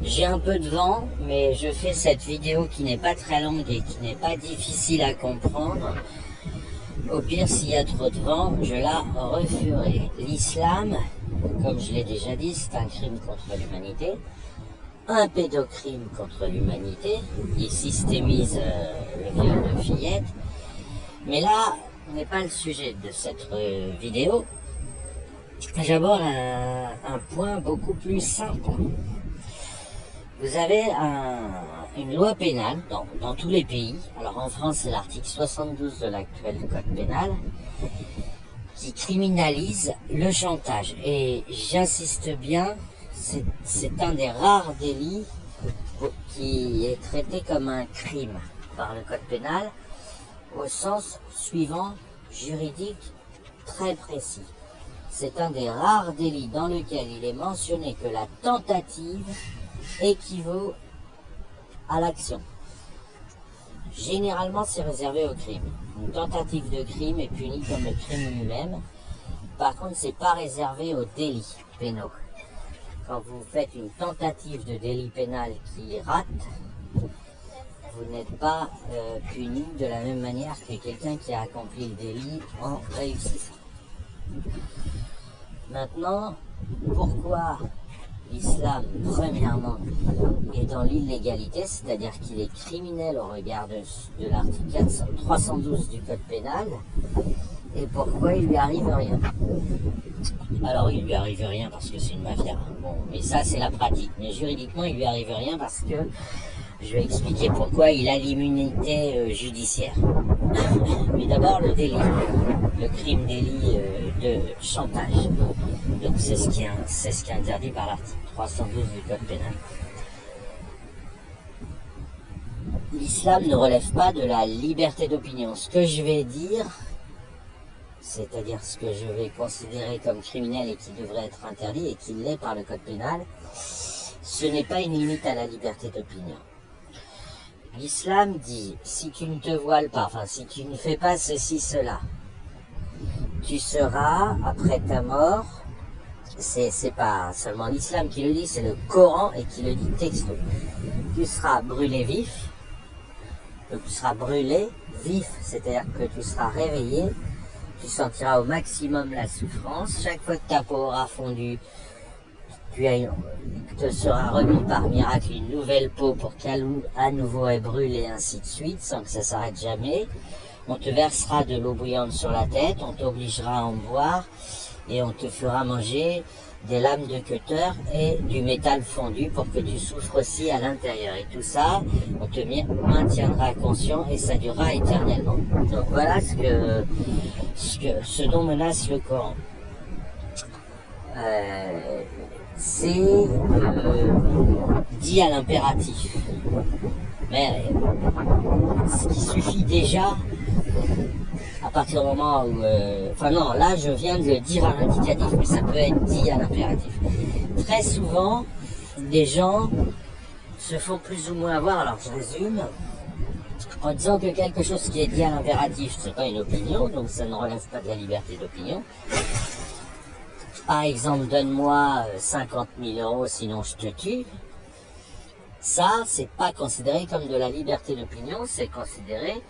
J'ai un peu de vent, mais je fais cette vidéo qui n'est pas très longue et qui n'est pas difficile à comprendre. Au pire, s'il y a trop de vent, je la referai. L'islam, comme je l'ai déjà dit, c'est un crime contre l'humanité, un pédocrime contre l'humanité. Il systémise le viol de fillettes. Mais là, n'est pas le sujet de cette vidéo. J'aborde un point beaucoup plus simple. Vous avez une loi pénale dans tous les pays. Alors en France, c'est l'article 72 de l'actuel code pénal qui criminalise le chantage. Et j'insiste bien, c'est un des rares délits qui est traité comme un crime par le code pénal au sens suivant juridique très précis. C'est un des rares délits dans lequel il est mentionné que la tentative équivaut à l'action. Généralement, c'est réservé au crime. Une tentative de crime est punie comme le crime lui-même. Par contre, c'est pas réservé aux délits pénaux. Quand vous faites une tentative de délit pénal qui rate, vous n'êtes pas puni de la même manière que quelqu'un qui a accompli le délit en réussissant. Maintenant, pourquoi l'islam, premièrement, est dans l'illégalité, c'est-à-dire qu'il est criminel au regard de l'article 312 du code pénal, et pourquoi il lui arrive rien? Alors, il lui arrive rien parce que c'est une mafia. Bon, mais ça, c'est la pratique. Mais juridiquement, il lui arrive rien parce que je vais expliquer pourquoi il a l'immunité judiciaire. Mais d'abord, le délit, le crime délit de chantage. Donc, c'est ce qui est interdit par l'article 312 du code pénal. L'islam ne relève pas de la liberté d'opinion. Ce que je vais dire, c'est-à-dire ce que je vais considérer comme criminel et qui devrait être interdit et qui l'est par le code pénal, ce n'est pas une limite à la liberté d'opinion. L'islam dit, si tu ne te voiles pas, enfin si tu ne fais pas ceci, cela, tu seras, après ta mort, c'est pas seulement l'islam qui le dit, c'est le Coran et qui le dit texto. Tu seras brûlé vif, donc tu seras brûlé vif, c'est-à-dire que tu seras réveillé, tu sentiras au maximum la souffrance, chaque fois que ta peau aura fondu, te sera remis par miracle une nouvelle peau pour qu'à nouveau elle brûle et ainsi de suite, sans que ça s'arrête jamais. On te versera de l'eau bouillante sur la tête, on t'obligera à en boire et on te fera manger des lames de cutter et du métal fondu pour que tu souffres aussi à l'intérieur. Et tout ça, on te maintiendra conscient et ça durera éternellement. Donc voilà ce dont menace le Coran. C'est dit à l'impératif. Mais ce qui suffit déjà, à partir du moment où... enfin non, là je viens de le dire à l'indicatif, mais ça peut être dit à l'impératif. Très souvent, des gens se font plus ou moins avoir, alors je résume, en disant que quelque chose qui est dit à l'impératif, c'est pas une opinion, donc ça ne relève pas de la liberté d'opinion. Par exemple, donne-moi 50 000 euros, sinon je te tue. Ça, c'est pas considéré comme de la liberté d'opinion, c'est considéré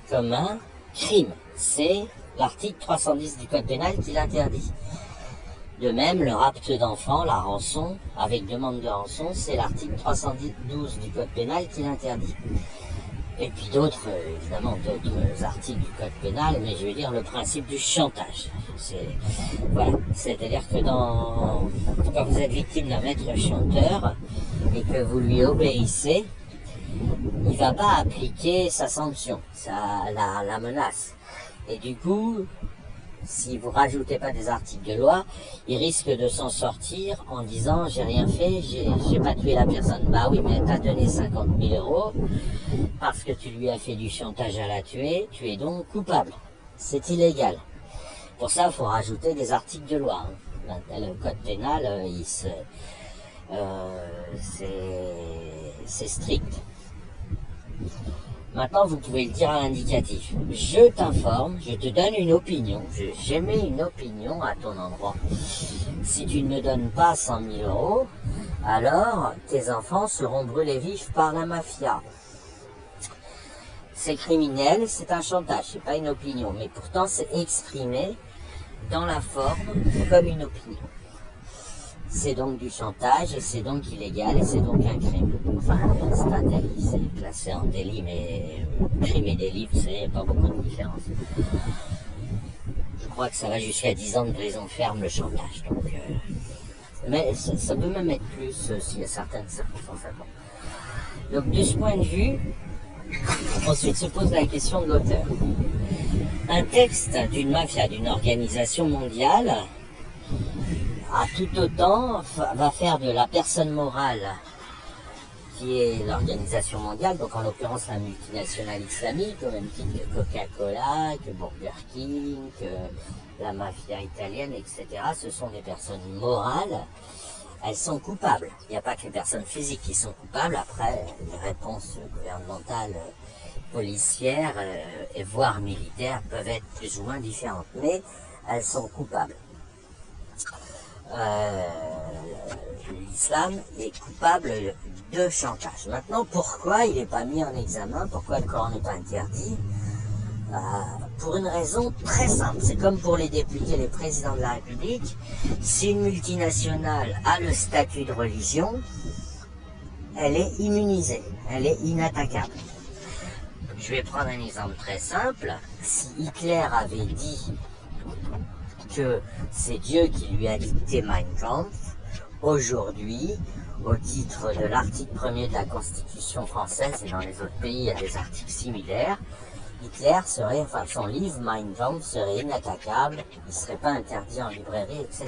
comme un crime. C'est l'article 310 du code pénal qui l'interdit. De même, le rapt d'enfants, la rançon, avec demande de rançon, c'est l'article 312 du code pénal qui l'interdit. Et puis d'autres, évidemment, d'autres articles du code pénal, mais je veux dire le principe du chantage. Voilà, c'est-à-dire que quand vous êtes victime d'un maître chanteur et que vous lui obéissez, il ne va pas appliquer sa sanction, la menace. Et du coup, si vous rajoutez pas des articles de loi, il risque de s'en sortir en disant j'ai rien fait, j'ai pas tué la personne. Bah oui, mais t'as donné 50 000 euros parce que tu lui as fait du chantage à la tuer, tu es donc coupable. C'est illégal. Pour ça, il faut rajouter des articles de loi. Le code pénal, c'est strict. Maintenant, vous pouvez le dire à l'indicatif. Je t'informe, je te donne une opinion. J'émets une opinion à ton endroit. Si tu ne me donnes pas 100 000 euros, alors tes enfants seront brûlés vifs par la mafia. C'est criminel, c'est un chantage, c'est pas une opinion, mais pourtant c'est exprimé dans la forme comme une opinion. C'est donc du chantage, et c'est donc illégal, et c'est donc un crime. Enfin, c'est un délit, c'est classé en délit, mais crime et délit, vous savez, il n'y a pas beaucoup de différence. Je crois que ça va jusqu'à 10 ans de prison ferme, le chantage. Donc, mais ça peut même être plus s'il y a certaines circonstances à prendre. Donc, de ce point de vue, ensuite se pose la question de l'auteur. Un texte d'une mafia, d'une organisation mondiale, à tout autant va faire de la personne morale qui est l'organisation mondiale, donc en l'occurrence la multinationale islamique, au même titre que Coca-Cola, que Burger King, que la mafia italienne, etc. Ce sont des personnes morales, elles sont coupables. Il n'y a pas que les personnes physiques qui sont coupables, après les réponses gouvernementales, policières et voire militaires peuvent être plus ou moins différentes, mais elles sont coupables. L'islam est coupable de chantage. Maintenant, pourquoi il n'est pas mis en examen? Pourquoi le Coran n'est pas interdit? Pour une raison très simple. C'est comme pour les députés, les présidents de la République. Si une multinationale a le statut de religion, elle est immunisée, elle est inattaquable. Je vais prendre un exemple très simple. Si Hitler avait dit que c'est Dieu qui lui a dicté Mein Kampf, aujourd'hui, au titre de l'article 1er de la Constitution française, et dans les autres pays il y a des articles similaires, Hitler serait, enfin son livre Mein Kampf serait inattaquable, il ne serait pas interdit en librairie, etc.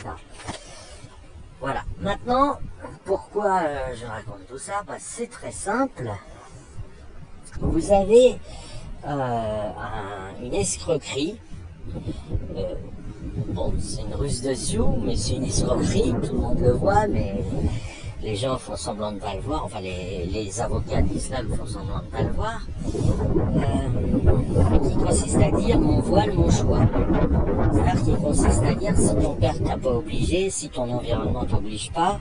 Voilà. Maintenant, pourquoi je raconte tout ça? C'est très simple. Vous avez une escroquerie. Bon, c'est une ruse de sioux, mais c'est une escroquerie, tout le monde le voit, mais les gens font semblant de ne pas le voir, enfin les avocats de l'islam font semblant de ne pas le voir, qui consiste à dire mon voile, mon choix. C'est-à-dire qui consiste à dire si ton père t'a pas obligé, si ton environnement t'oblige pas,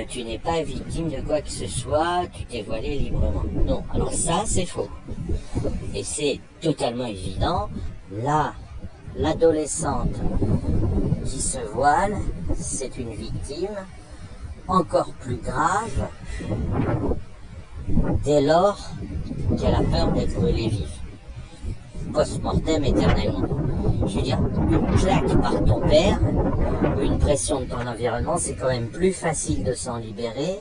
tu n'es pas victime de quoi que ce soit, tu t'es voilé librement. Non, alors ça c'est faux. Et c'est totalement évident, là, l'adolescente qui se voile, c'est une victime encore plus grave dès lors qu'elle a peur d'être brûlée vive, post-mortem éternellement. Je veux dire, une claque par ton père, une pression de ton environnement, c'est quand même plus facile de s'en libérer,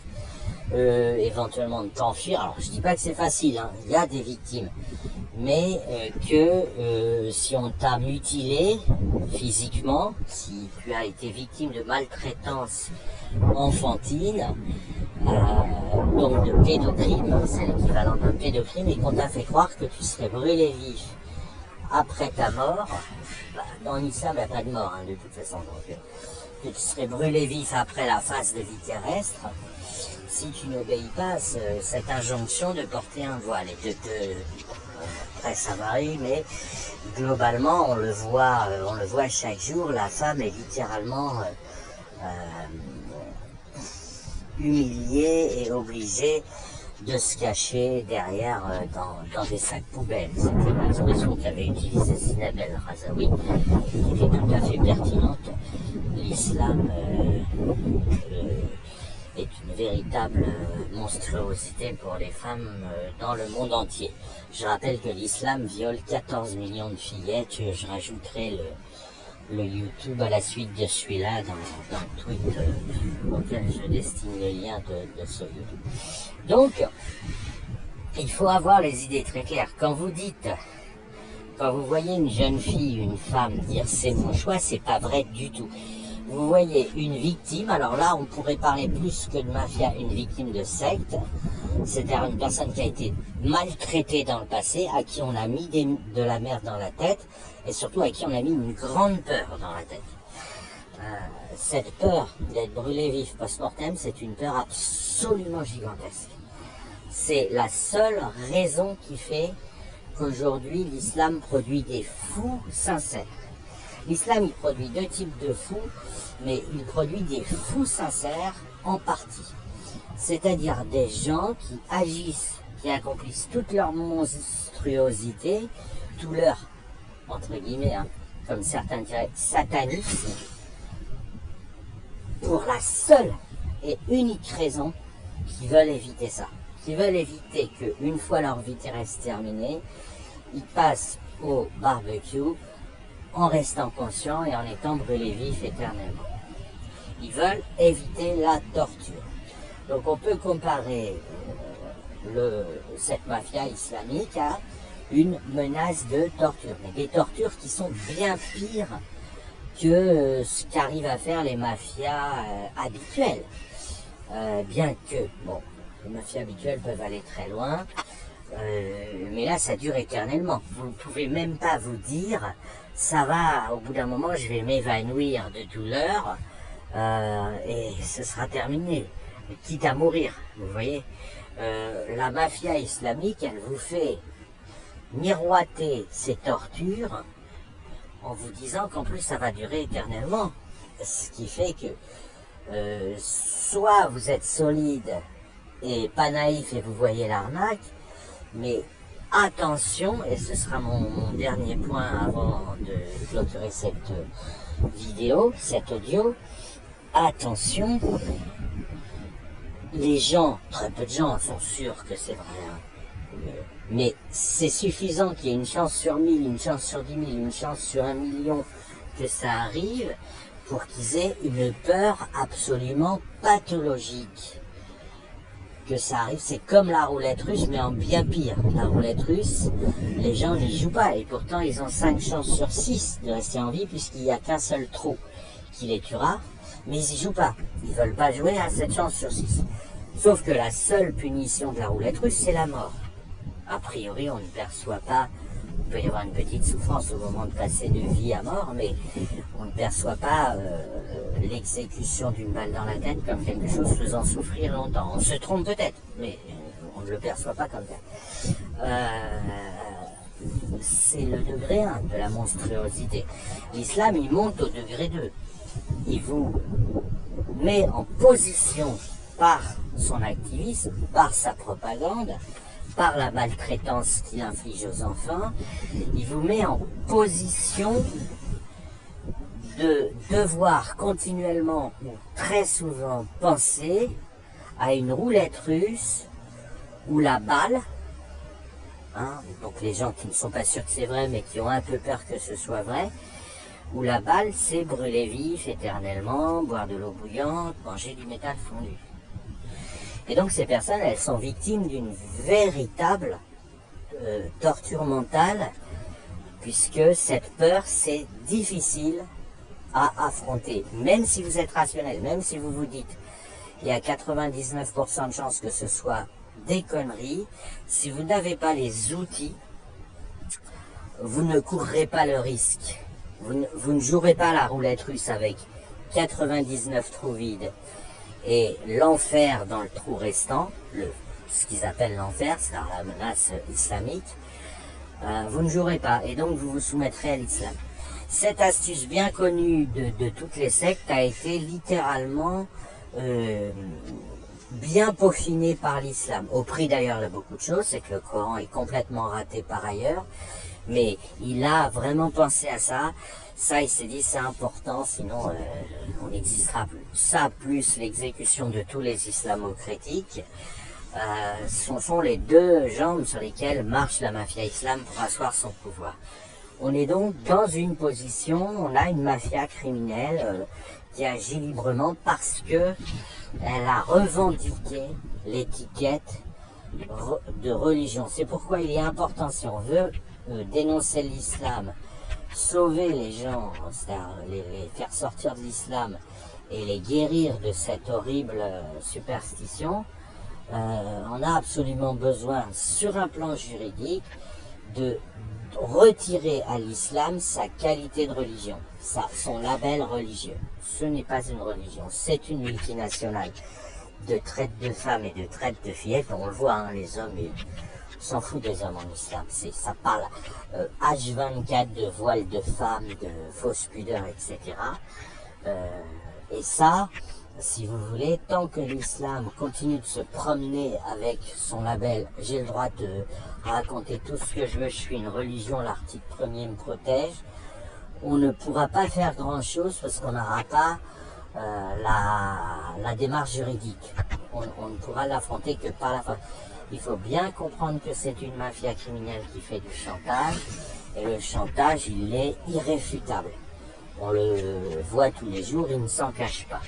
éventuellement de t'enfuir. Alors je dis pas que c'est facile, hein. Il y a des victimes, mais que si on t'a mutilé physiquement, si tu as été victime de maltraitance enfantine, donc de pédocrime, c'est l'équivalent d'un pédocrime, et qu'on t'a fait croire que tu serais brûlé vif après ta mort, dans l'islam il n'y a pas de mort de toute façon, donc, que tu serais brûlé vif après la phase de vie terrestre, si tu n'obéis pas à cette injonction de porter un voile, et après ça varie, mais globalement on le voit chaque jour, la femme est littéralement humiliée et obligée de se cacher derrière dans des sacs poubelles. C'était une expression qu'avait utilisée Zineb El Razaoui, qui était tout à fait pertinente. L'islam est une véritable monstruosité pour les femmes dans le monde entier. Je rappelle que l'islam viole 14 millions de fillettes. Je rajouterai le YouTube à la suite de celui-là dans le tweet auquel je destine le lien de ce YouTube. Donc, il faut avoir les idées très claires. Quand vous voyez une jeune fille, une femme dire c'est mon choix, c'est pas vrai du tout. Vous voyez une victime, alors là on pourrait parler plus que de mafia, une victime de secte, c'est-à-dire une personne qui a été maltraitée dans le passé, à qui on a mis de la merde dans la tête, et surtout à qui on a mis une grande peur dans la tête. Cette peur d'être brûlé vif post-mortem, c'est une peur absolument gigantesque. C'est la seule raison qui fait qu'aujourd'hui l'islam produit des fous sincères. L'islam, il produit deux types de fous, mais il produit des fous sincères en partie. c'est-à-dire des gens qui agissent, qui accomplissent toute leur monstruosité, tout leur, entre guillemets, hein, comme certains diraient, satanisme, pour la seule et unique raison qu'ils veulent éviter ça. Qu'ils veulent éviter qu'une fois leur vie terrestre terminée, ils passent au barbecue en restant conscients et en étant brûlés vifs éternellement. Ils veulent éviter la torture. Donc on peut comparer cette mafia islamique à une menace de torture. Mais des tortures qui sont bien pires que ce qu'arrivent à faire les mafias habituelles. Bien que, bon, les mafias habituelles peuvent aller très loin, mais là ça dure éternellement. Vous ne pouvez même pas vous dire, ça va, au bout d'un moment je vais m'évanouir de douleur et ce sera terminé, quitte à mourir, vous voyez. La mafia islamique, elle vous fait miroiter ces tortures en vous disant qu'en plus ça va durer éternellement. Ce qui fait que soit vous êtes solide et pas naïf et vous voyez l'arnaque, mais attention, et ce sera mon dernier point avant de clôturer cette vidéo, cet audio, attention, les gens, très peu de gens sont sûrs que c'est vrai, hein, mais c'est suffisant qu'il y ait une chance sur 1000, une chance sur 10 000, une chance sur 1 million que ça arrive pour qu'ils aient une peur absolument pathologique. Que ça arrive, c'est comme la roulette russe, mais en bien pire. La roulette russe, les gens n'y jouent pas, et pourtant ils ont 5 chances sur 6 de rester en vie, puisqu'il n'y a qu'un seul trou qui les tuera, mais ils n'y jouent pas. Ils ne veulent pas jouer à 7 chances sur 6. Sauf que la seule punition de la roulette russe, c'est la mort. A priori, on ne perçoit pas, il peut y avoir une petite souffrance au moment de passer de vie à mort, mais on ne perçoit pas l'exécution d'une balle dans la tête comme quelque chose faisant souffrir longtemps. On se trompe peut-être, mais on ne le perçoit pas comme ça. C'est le degré 1 de la monstruosité. L'islam, il monte au degré 2. Il vous met en position par son activisme, par sa propagande, par la maltraitance qu'il inflige aux enfants, il vous met en position de devoir continuellement ou très souvent penser à une roulette russe où la balle, hein, donc les gens qui ne sont pas sûrs que c'est vrai mais qui ont un peu peur que ce soit vrai, où la balle c'est brûler vif éternellement, boire de l'eau bouillante, manger du métal fondu. Et donc ces personnes, elles sont victimes d'une véritable torture mentale, puisque cette peur, c'est difficile à affronter. Même si vous êtes rationnel, même si vous vous dites, il y a 99% de chances que ce soit des conneries, si vous n'avez pas les outils, vous ne courrez pas le risque. Vous ne jouerez pas la roulette russe avec 99 trous vides et l'enfer dans le trou restant, ce qu'ils appellent l'enfer, c'est-à-dire la menace islamique, vous ne jouerez pas, et donc vous vous soumettrez à l'islam. Cette astuce bien connue de toutes les sectes a été littéralement bien peaufinée par l'islam, au prix d'ailleurs de beaucoup de choses, c'est que le Coran est complètement raté par ailleurs, mais il a vraiment pensé à ça. Ça, il s'est dit, c'est important, sinon on n'existera plus. Ça, plus l'exécution de tous les islamo-critiques, sont les deux jambes sur lesquelles marche la mafia islam pour asseoir son pouvoir. On est donc dans une position, on a une mafia criminelle qui agit librement parce que elle a revendiqué l'étiquette de religion. C'est pourquoi il est important, si on veut dénoncer l'islam, sauver les gens, c'est-à-dire les faire sortir de l'islam et les guérir de cette horrible superstition, on a absolument besoin, sur un plan juridique, de retirer à l'islam sa qualité de religion, son label religieux. Ce n'est pas une religion, c'est une multinationale de traite de femmes et de traite de fillettes. On le voit, hein, les hommes, on s'en fout des hommes en islam. Ça parle H24 de voile de femmes, de fausses pudeurs, etc. Et ça, si vous voulez, tant que l'islam continue de se promener avec son label « J'ai le droit de raconter tout ce que je veux, je suis une religion, l'article 1er me protège », on ne pourra pas faire grand-chose parce qu'on n'aura pas la démarche juridique. On ne pourra l'affronter que par la force. Il faut bien comprendre que c'est une mafia criminelle qui fait du chantage, et le chantage, il est irréfutable. On le voit tous les jours, il ne s'en cache pas.